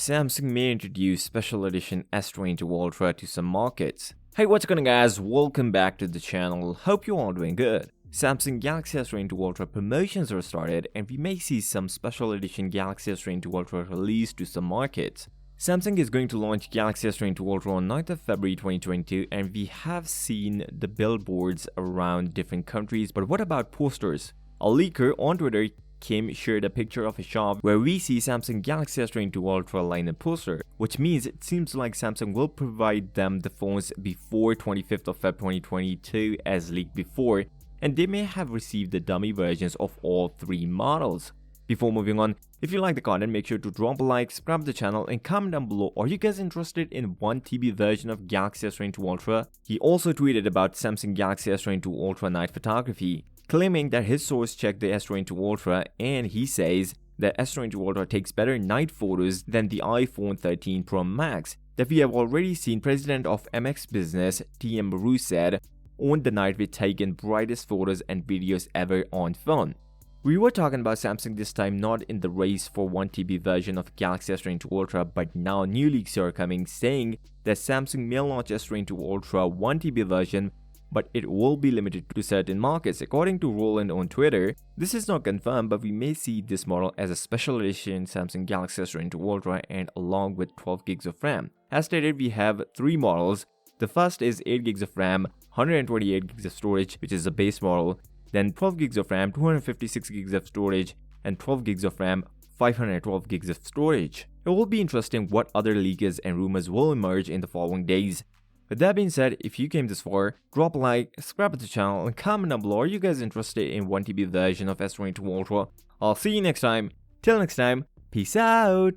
Samsung may introduce special edition S22 Ultra to some markets. Hey, what's going on guys, welcome back to the channel, hope you all doing good. Samsung Galaxy S22 Ultra promotions are started and we may see some special edition Galaxy S22 Ultra released to some markets. Samsung is going to launch Galaxy S22 Ultra on 9th of February 2022 and we have seen the billboards around different countries, but what about posters? A leaker on Twitter shared a picture of a shop where we see Samsung Galaxy S22 Ultra lineup poster, which means it seems like Samsung will provide them the phones before 25th of Feb 2022 as leaked before, and they may have received the dummy versions of all three models. Before moving on, if you like the content, make sure to drop a like, subscribe to the channel and comment down below, are you guys interested in 1TB version of Galaxy S22 Ultra? He also tweeted about Samsung Galaxy S22 Ultra night photography, claiming that his source checked the S22 Ultra and he says that S22 Ultra takes better night photos than the iPhone 13 Pro Max that we have already seen. President of MX Business TM Baru said, "On the night we've taken brightest photos and videos ever on phone." We were talking about Samsung this time not in the race for 1TB version of Galaxy S22 Ultra, but now new leaks are coming saying that Samsung may launch S22 Ultra 1TB version, but it will be limited to certain markets. According to Roland on Twitter, this is not confirmed, but we may see this model as a special edition Samsung Galaxy S22 Ultra and along with 12 gigs of RAM. As stated, we have three models. The first is 8 gigs of RAM, 128 gigs of storage, which is the base model, then 12 gigs of RAM, 256 gigs of storage, and 12 gigs of RAM, 512 gigs of storage. It will be interesting what other leakers and rumors will emerge in the following days. With that being said, if you came this far, drop a like, subscribe to the channel, and comment down below, are you guys interested in 1TB version of S22 Ultra? I'll see you next time. Till next time, peace out!